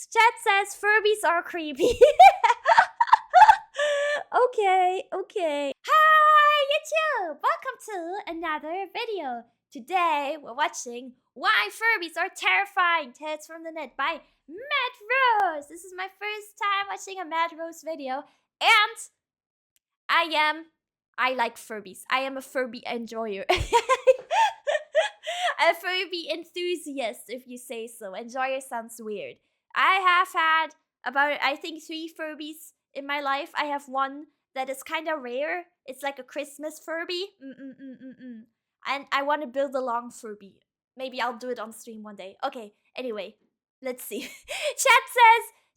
Chat says Furbies are creepy. Okay. Hi, YouTube! Welcome to another video. Today, we're watching Why Furbies Are Terrifying Tales from the Net by Matt Rose. This is my first time watching a Matt Rose video, and I like Furbies. I am a Furby enjoyer. A Furby enthusiast, if you say so. Enjoyer sounds weird. I have had about, I think, 3 Furbies in my life. I have one that is kind of rare. It's like a Christmas Furby. And I want to build a long Furby. Maybe I'll do it on stream one day. Okay, anyway, let's see. Chat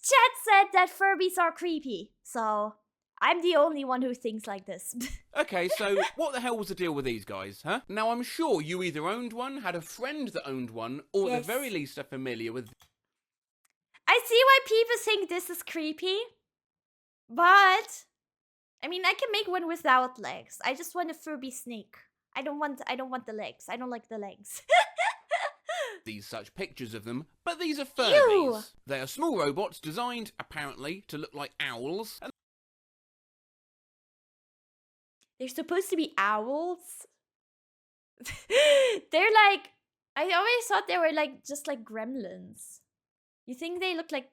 said that Furbies are creepy. So, I'm the only one who thinks like this. Okay, so what the hell was the deal with these guys, huh? Now, I'm sure you either owned one, had a friend that owned one, or at the very least are familiar with... I see why people think this is creepy, but I mean, I can make one without legs. I just want a Furby snake. I don't want the legs. I don't like the legs. these such pictures of them, but these are Furbies. Ew. They are small robots designed, apparently, to look like owls. And They're supposed to be owls. They're like, I always thought they were like just like gremlins. You think they look like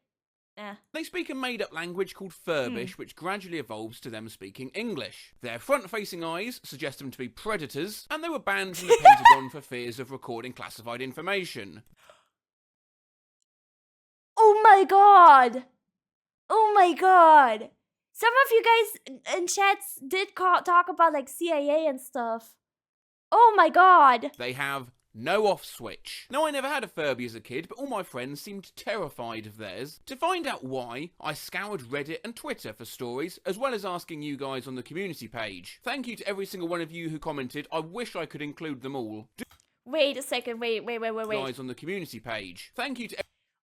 they speak a made-up language called Furbish, which gradually evolves to them speaking English. Their front-facing eyes suggest them to be predators, and they were banned from the Pentagon for fears of recording classified information. Oh my god! Oh my god! Some of you guys in chats did talk about like CIA and stuff. Oh my god! They have no off switch. Now, I never had a Furby as a kid, but all my friends seemed terrified of theirs. To find out why, I scoured Reddit and Twitter for stories, as well as asking you guys on the community page. Thank you to every single one of you who commented. I wish I could include them all. Wait a second, wait. Guys on the community page. Thank you to...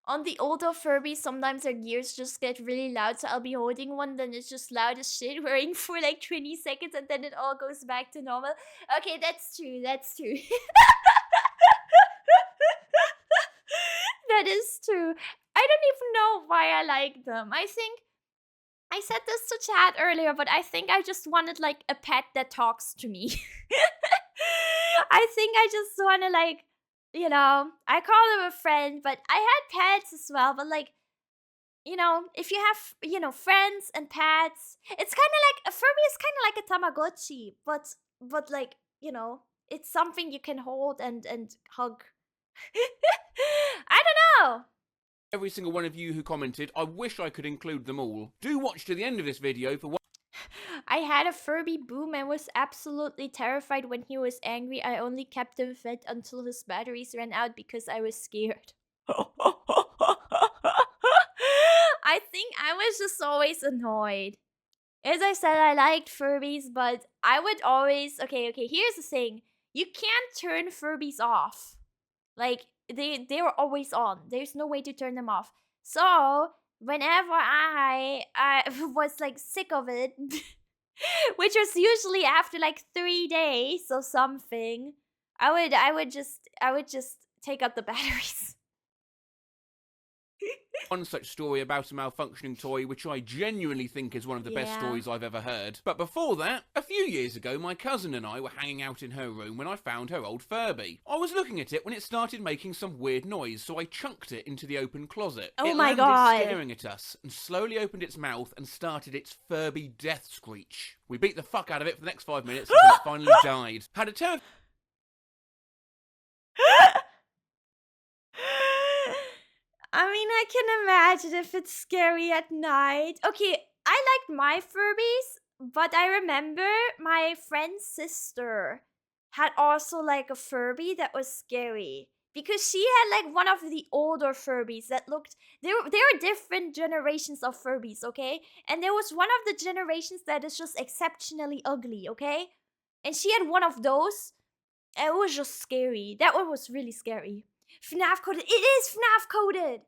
On the older Furbies, sometimes their gears just get really loud, so I'll be holding one, then it's just loud as shit, wearing for like 20 seconds, and then it all goes back to normal. Okay, that's true. That is true. I don't even know why I like them. I think I said this to chat earlier, but I think I just wanted like a pet that talks to me. I think I just want to like, you know, I call them a friend, but I had pets as well, but like, you know, if you have, you know, friends and pets, it's kind of like, a Furby is kind of like a Tamagotchi, but like, you know, it's something you can hold and hug. I don't know. Every single one of you who commented, I wish I could include them all. Do watch to the end of this video for what... I had a Furby Boom and was absolutely terrified when he was angry. I only kept him fed until his batteries ran out because I was scared. I think I was just always annoyed. As I said, I liked Furbies, but I would always... Okay, here's the thing. You can't turn Furbies off. Like, they were always on. There's no way to turn them off. So, whenever I was, like, sick of it, which was usually after, like, 3 days or something, I would just take out the batteries. One such story about a malfunctioning toy, which I genuinely think is one of the best stories I've ever heard. But before that, a few years ago, my cousin and I were hanging out in her room when I found her old Furby. I was looking at it when it started making some weird noise, so I chunked it into the open closet. Oh it my landed god! Staring at us, and slowly opened its mouth and started its Furby death screech. We beat the fuck out of it for the next 5 minutes until it finally died. Had a turn... I mean, I can imagine if it's scary at night. Okay, I liked my Furbies, but I remember my friend's sister had also like a Furby that was scary. Because she had like one of the older Furbies that looked... There were different generations of Furbies, okay? And there was one of the generations that is just exceptionally ugly, okay? And she had one of those, and it was just scary. That one was really scary. FNAF coded. It is FNAF coded.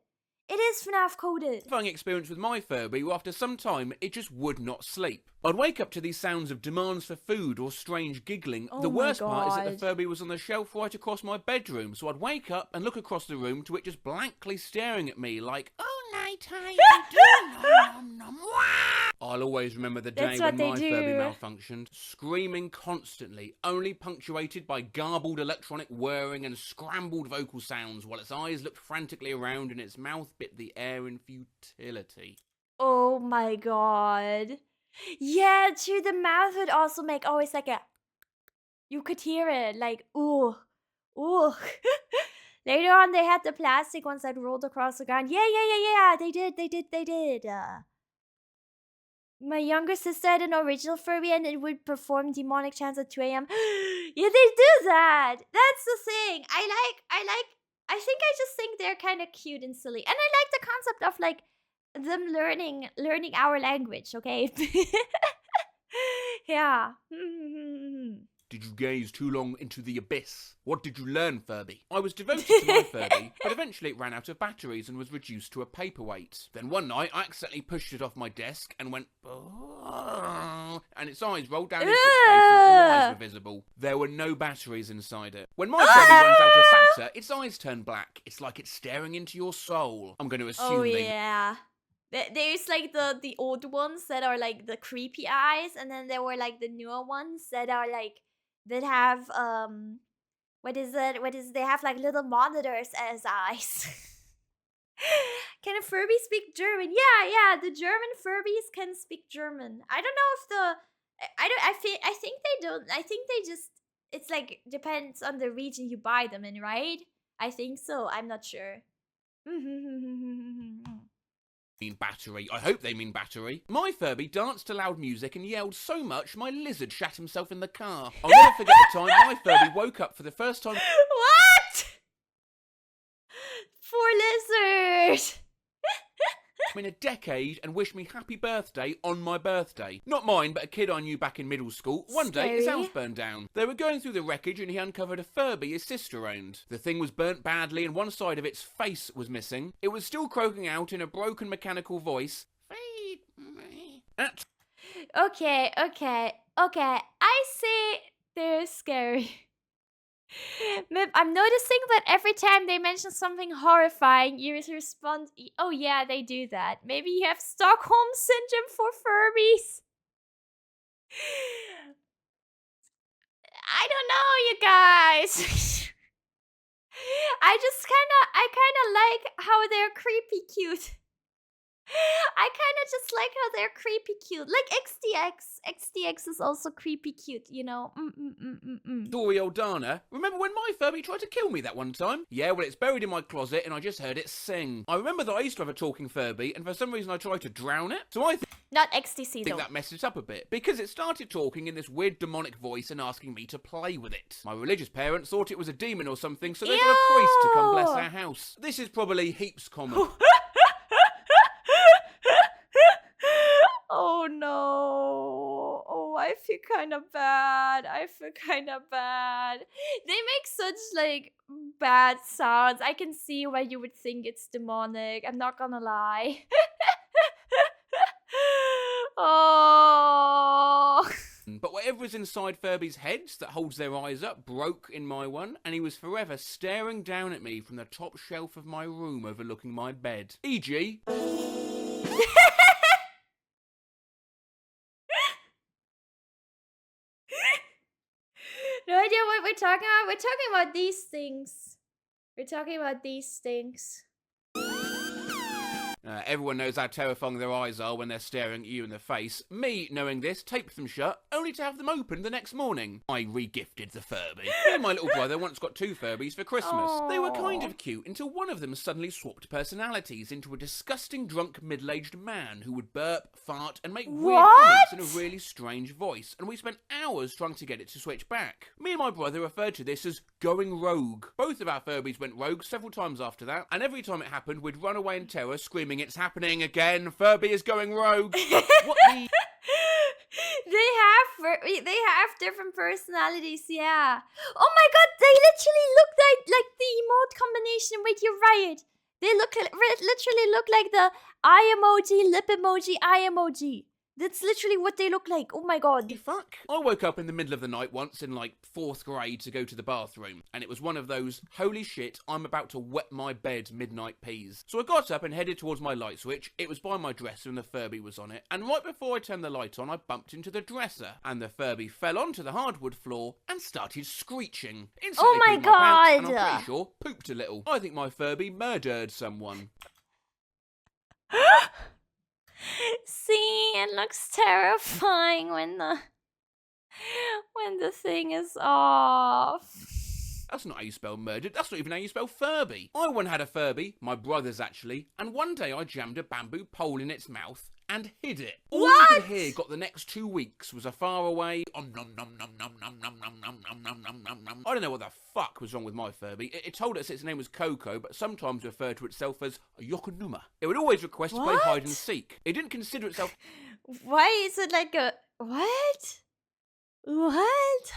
It is FNAF coded. Fun experience with my Furby, where after some time it just would not sleep. I'd wake up to these sounds of demands for food or strange giggling. Oh the my worst part is that the God. Furby was on the shelf right across my bedroom, so I'd wake up and look across the room to it just blankly staring at me like, oh I'll always remember the That's day what when they my Furby do. malfunctioned, screaming constantly, only punctuated by garbled electronic whirring and scrambled vocal sounds while its eyes looked frantically around and its mouth bit the air in futility. Oh my god. Yeah, too, the mouth would also make always like a... You could hear it, like, ooh, ooh. Later on, they had the plastic ones that rolled across the ground. Yeah, they did. My younger sister had an original Furby and it would perform demonic chants at 2 a.m. Yeah, they do that. That's the thing. I think I just think they're kind of cute and silly. And I like the concept of like them learning our language, okay? Yeah. Did you gaze too long into the abyss? What did you learn, Furby? I was devoted to my Furby, but eventually it ran out of batteries and was reduced to a paperweight. Then one night, I accidentally pushed it off my desk and went, "Oh," and its eyes rolled down into its face and its wires were visible. There were no batteries inside it. When my Furby runs out of batter, its eyes turn black. It's like it's staring into your soul. I'm going to assume Oh yeah. There's like the old ones that are like the creepy eyes, and then there were like the newer ones that are like that have what is it? They have like little monitors as eyes. Can a Furby speak German? Yeah, the German Furbies can speak German. I don't know if I think they don't. I think they just, it's like depends on the region you buy them in, right? I think so. I'm not sure. mean battery. I hope they mean battery. My Furby danced to loud music and yelled so much my lizard shat himself in the car. I'll never forget the time my Furby woke up for the first time. What? Poor lizard. In a decade and wished me happy birthday on my birthday. Not mine, but a kid I knew back in middle school. One day, his house burned down. They were going through the wreckage and he uncovered a Furby his sister owned. The thing was burnt badly and one side of its face was missing. It was still croaking out in a broken mechanical voice. Feed me. Okay. I see they're scary. Mip, I'm noticing that every time they mention something horrifying, you respond, oh yeah, they do that. Maybe you have Stockholm Syndrome for Furbies. I don't know, you guys. I kinda like how they're creepy cute. I kind of just like how they're creepy cute. Like XDX. XDX is also creepy cute, you know? Story Oldana. Remember when my Furby tried to kill me that one time? Yeah, well, it's buried in my closet and I just heard it sing. I remember that I used to have a talking Furby and for some reason I tried to drown it. So I Not XTC think though. that messed it up a bit because it started talking in this weird demonic voice and asking me to play with it. My religious parents thought it was a demon or something, so they got a priest to come bless our house. This is probably heaps common. Oh no. Oh, I feel kind of bad. They make such like bad sounds. I can see why you would think it's demonic. I'm not gonna lie. Oh. But whatever is inside Furby's heads that holds their eyes up broke in my one, and he was forever staring down at me from the top shelf of my room overlooking my bed. E.g. No idea what we're talking about. We're talking about these things. Everyone knows how terrifying their eyes are when they're staring at you in the face. Me, knowing this, taped them shut, only to have them open the next morning. I re-gifted the Furby. Me and my little brother once got 2 Furbies for Christmas. Aww. They were kind of cute until one of them suddenly swapped personalities into a disgusting drunk middle-aged man who would burp, fart, and make weird comments in a really strange voice, and we spent hours trying to get it to switch back. Me and my brother referred to this as going rogue. Both of our Furbies went rogue several times after that, and every time it happened, we'd run away in terror, screaming, "It's happening again! Furby is going rogue!" What the... They have different personalities, yeah. Oh my god, they literally look like the emote combination. Wait, you're right. They literally look like the eye emoji, lip emoji, eye emoji. That's literally what they look like. Oh my god. Fuck. I woke up in the middle of the night once in like 4th grade to go to the bathroom, and it was one of those, holy shit, I'm about to wet my bed midnight peas. So I got up and headed towards my light switch. It was by my dresser and the Furby was on it, and right before I turned the light on, I bumped into the dresser, and the Furby fell onto the hardwood floor and started screeching. Instantly Oh my pooped my pants, and I'm god. pretty sure pooped a little. I think my Furby murdered someone. See, it looks terrifying when the thing is off. That's not how you spell murdered. That's not even how you spell Furby. I once had a Furby, my brother's actually, and one day I jammed a bamboo pole in its mouth and hid it. All you could hear got the next 2 weeks was a far away nom nom nom nom nom nom nom nom nom nom nom nom nom nom. I don't know what the fuck was wrong with my Furby. It told us its name was Coco, but sometimes referred to itself as Yokonuma. It would always request to play hide and seek. It didn't consider itself. Why is it like a what? What?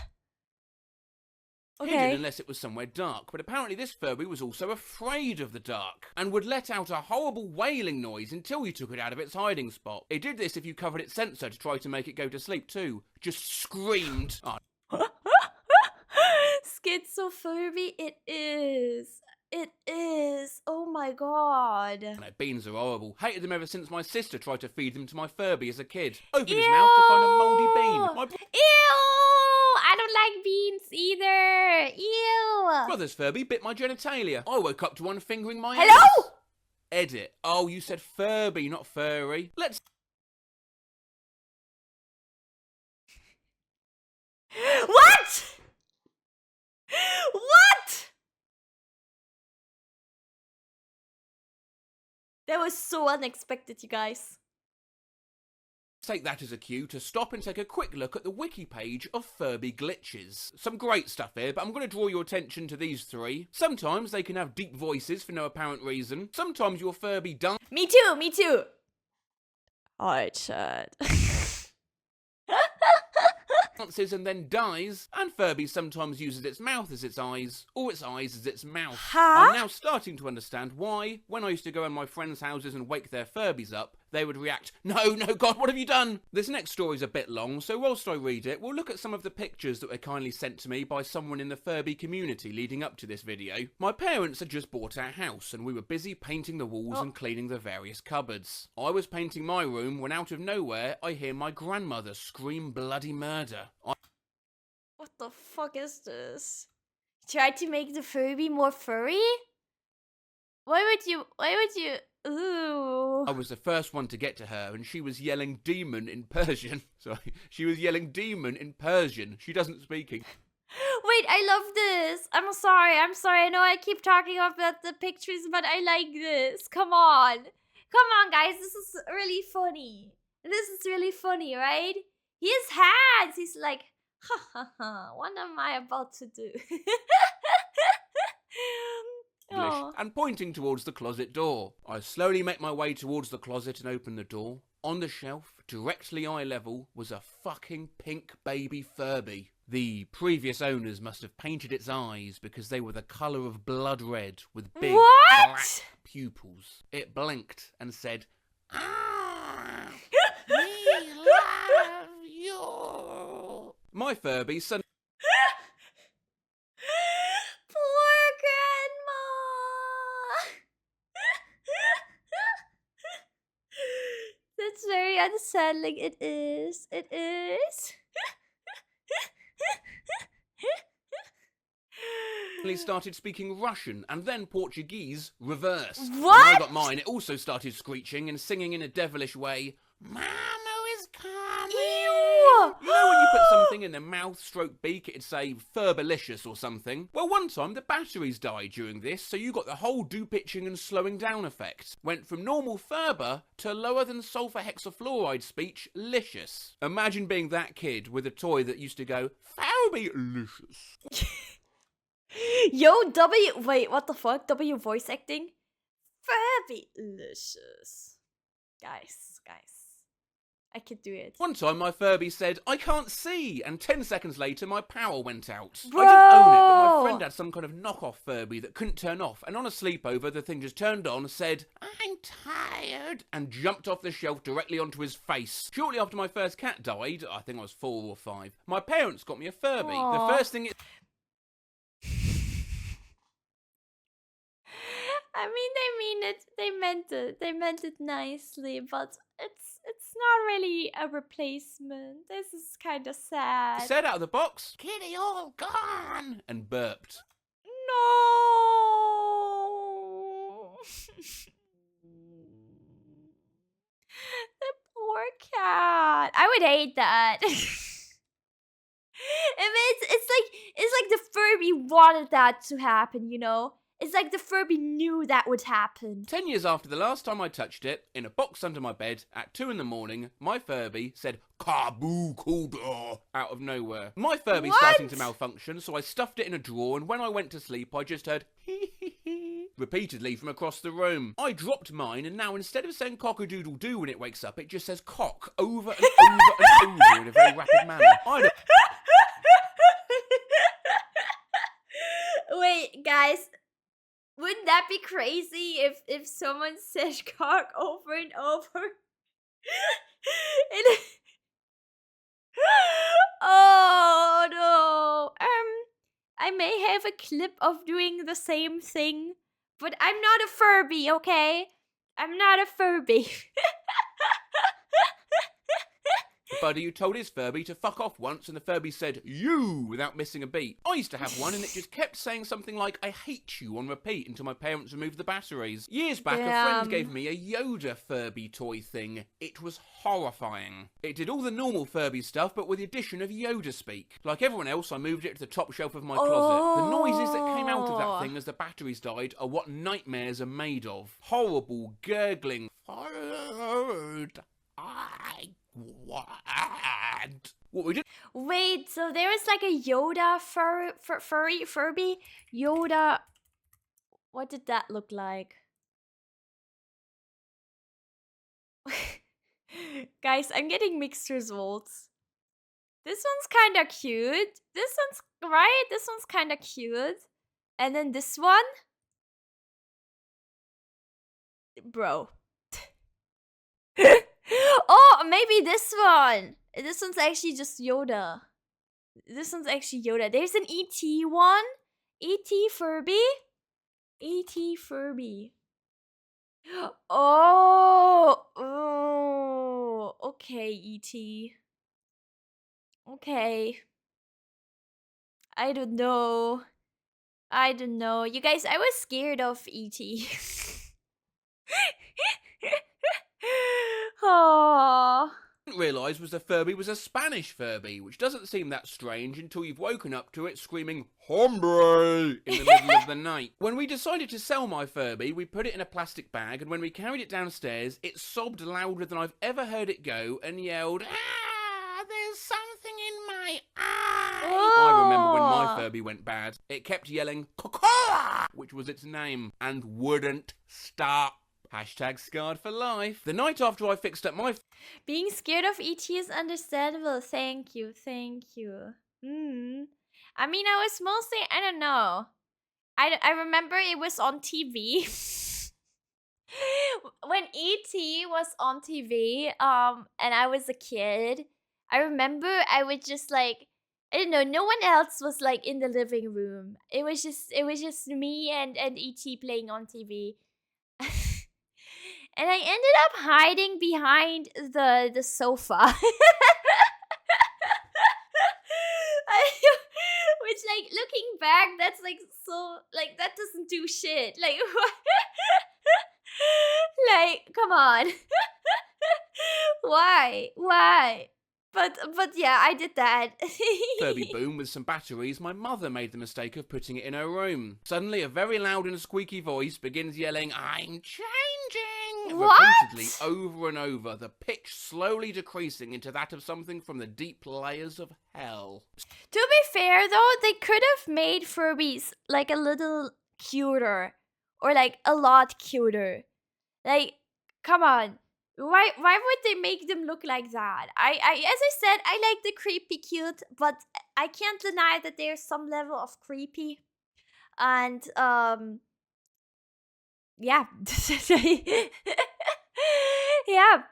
Hidden unless it was somewhere dark, but apparently this Furby was also afraid of the dark and would let out a horrible wailing noise until you took it out of its hiding spot. It did this if you covered its sensor to try to make it go to sleep too. Just screamed. Schizo Furby, it is. It is. Oh my god. No, beans are horrible. Hated them ever since my sister tried to feed them to my Furby as a kid. Opened his mouth to find a mouldy bean. Ew! I don't like beans either. Ew! Brother's Furby bit my genitalia. I woke up to one fingering my Hello? ass. Edit. Oh, you said Furby, not furry. Let's... What? What? That was so unexpected, you guys. Take that as a cue to stop and take a quick look at the wiki page of Furby glitches. Some great stuff here, but I'm going to draw your attention to these 3. Sometimes they can have deep voices for no apparent reason. Sometimes your Furby Me too, me too. Alright, chat. dances and then dies, and Furby sometimes uses its mouth as its eyes, or its eyes as its mouth. Huh? I'm now starting to understand why, when I used to go in my friends' houses and wake their Furbies up, they would react, no, God, what have you done? This next story's a bit long, so whilst I read it, we'll look at some of the pictures that were kindly sent to me by someone in the Furby community leading up to this video. My parents had just bought our house, and we were busy painting the walls and cleaning the various cupboards. I was painting my room when out of nowhere, I hear my grandmother scream bloody murder. What the fuck is this? Try to make the Furby more furry? Why would you, ooh. I was the first one to get to her, and she was yelling demon in Persian. Sorry, she was yelling demon in Persian. She doesn't speak English. Wait, I love this. I'm sorry. I know I keep talking about the pictures, but I like this. Come on, guys. This is really funny. Right? He has hands. He's like, ha ha ha. What am I about to do? Oh. And pointing towards the closet door. I slowly make my way towards the closet and open the door. On the shelf, directly eye level, was a fucking pink baby Furby. The previous owners must have painted its eyes because they were the colour of blood red with big black pupils. It blinked and said, "Ah, we love you." My Furby suddenly... Poor grandma. That's very unsettling. It is. He started speaking Russian and then Portuguese reverse. What? When I got mine, it also started screeching and singing in a devilish way, "Mama is coming." Ew. You know when you put something in the mouth stroke beak, it'd say Furbalicious or something? Well, one time the batteries died during this, so you got the whole do-pitching and slowing down effect. Went from normal Furber to lower than sulfur hexafluoride speech, licious. Imagine being that kid with a toy that used to go, Furby-licious. Yo, wait, what the fuck? W voice acting? Furby-licious. Guys. I could do it. One time my Furby said, "I can't see," and 10 seconds later my power went out. Bro! I didn't own it, but my friend had some kind of knockoff Furby that couldn't turn off, and on a sleepover the thing just turned on, said, "I'm tired," and jumped off the shelf directly onto his face. Shortly after my first cat died, I think I was 4 or 5, my parents got me a Furby. Aww. The first thing it... I mean they meant it nicely, but it's not really a replacement. This is kind of sad. said out of the box, "Kitty all gone," and burped. No. The poor cat. I would hate that. It's like the Furby wanted that to happen, you know? It's like the Furby knew that would happen. 10 years after the last time I touched it, in a box under my bed, at 2 in the morning, my Furby said, "Kabukoda," out of nowhere. My Furby's starting to malfunction, so I stuffed it in a drawer, and when I went to sleep, I just heard hee hee hee repeatedly from across the room. I dropped mine, and now instead of saying cock-a-doodle-doo when it wakes up, it just says cock over and over and over in a very rapid manner. I don't... Wait, guys. Wouldn't that be crazy if someone said cock over and over? Oh no. I may have a clip of doing the same thing, but I'm not a Furby, okay? I'm not a Furby. The buddy who told his Furby to fuck off once, and the Furby said, "You," without missing a beat. I used to have one, and it just kept saying something like, "I hate you," on repeat until my parents removed the batteries. Years back, a friend gave me a Yoda Furby toy thing. It was horrifying. It did all the normal Furby stuff, but with the addition of Yoda speak. Like everyone else, I moved it to the top shelf of my closet. The noises that came out of that thing as the batteries died are what nightmares are made of. Horrible, gurgling, what we did. Wait, so there is like a Yoda furry Furby? Yoda. What did that look like? Guys, I'm getting mixed results. This one's kind of cute. This one's right. This one's kind of cute. And then this one, bro. Oh, maybe this one. This one's actually just Yoda. This one's actually Yoda. There's an ET one. ET Furby. ET Furby. Oh, okay, ET. Okay. I don't know. You guys, I was scared of ET. Oh. Didn't realise was the Furby was a Spanish Furby, which doesn't seem that strange until you've woken up to it screaming "Hombre" in the middle of the night. When we decided to sell my Furby, we put it in a plastic bag, and when we carried it downstairs, it sobbed louder than I've ever heard it go and yelled, "Ah, there's something in my eye." Oh. I remember when my Furby went bad. It kept yelling "Cocoa," which was its name, and wouldn't stop. Hashtag scarred for life. The night after I fixed up my... Being scared of ET is understandable. Thank you. I mean, I was mostly, I don't know. I remember it was on TV. When ET was on TV, and I was a kid, I remember I would just like, I don't know, no one else was like in the living room. It was just me and ET playing on TV. And I ended up hiding behind the sofa. Which, like, looking back, that's like so, like, that doesn't do shit. Like, what? Like, come on. Why? But yeah, I did that. Furby boom with some batteries, my mother made the mistake of putting it in her room. Suddenly, a very loud and squeaky voice begins yelling, "I'm changing!" What? Repeatedly, over and over, the pitch slowly decreasing into that of something from the deep layers of hell. To be fair, though, they could have made Furbies like a little cuter. Or like a lot cuter. Like, come on. Why would they make them look like that? I as I said, I like the creepy cute, but I can't deny that there's some level of creepy. And yeah. Yeah,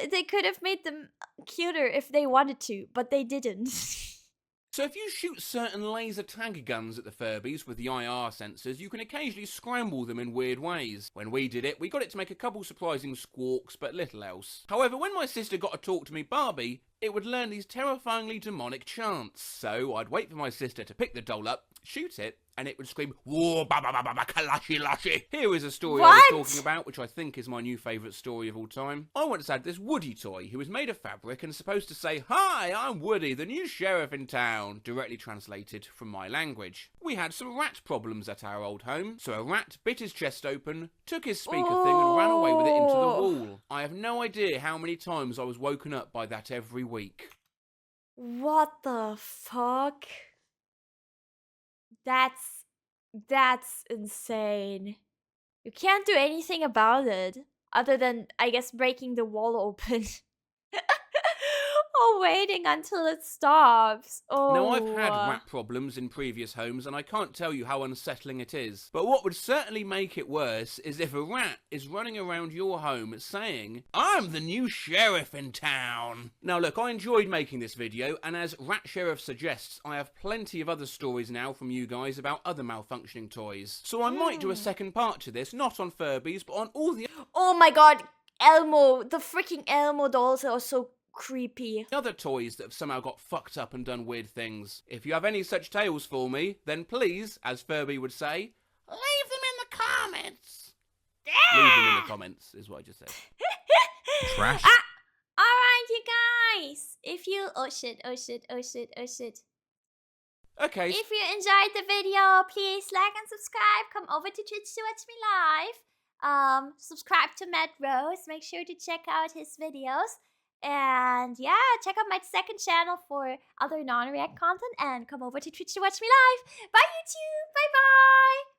they could have made them cuter if they wanted to, but they didn't. So if you shoot certain laser tag guns at the Furbies with the IR sensors, you can occasionally scramble them in weird ways. When we did it, we got it to make a couple surprising squawks, but little else. However, when my sister got to talk to me Barbie, it would learn these terrifyingly demonic chants. So I'd wait for my sister to pick the doll up, shoot it, and it would scream, "Whoa, ba ba ba ba ba, kalashi lashi." Here is a story I was What? talking about, which I think is my new favourite story of all time. I once had this Woody toy who was made of fabric and supposed to say, "Hi, I'm Woody, the new sheriff in town," directly translated from my language. We had some rat problems at our old home, so a rat bit his chest open, took his speaker thing and ran away with it into the wall. I have no idea how many times I was woken up by that every week. What the fuck? That's insane. You can't do anything about it other than, I guess, breaking the wall open. Or waiting until it stops. Now, I've had Oh. rat problems in previous homes, and I can't tell you how unsettling it is. But what would certainly make it worse is if a rat is running around your home saying, "I'm the new sheriff in town." Now, look, I enjoyed making this video, and as Rat Sheriff suggests, I have plenty of other stories now from you guys about other malfunctioning toys. So I might do a second part to this, not on Furbies, but on all the Oh my god, Elmo. The freaking Elmo dolls are so creepy. other toys that have somehow got fucked up and done weird things. If you have any such tales for me, then please, as Furby would say, leave them in the comments. Leave them in the comments, is what I just said. Trash. Alright, you guys. If you. Oh shit, oh shit, oh shit, oh shit. Okay, If you enjoyed the video, please like and subscribe. Come over to Twitch to watch me live. Subscribe to Matt Rose. Make sure to check out his videos. And yeah, check out my second channel for other non-react content. And come over to Twitch to watch me live. Bye, YouTube. Bye bye.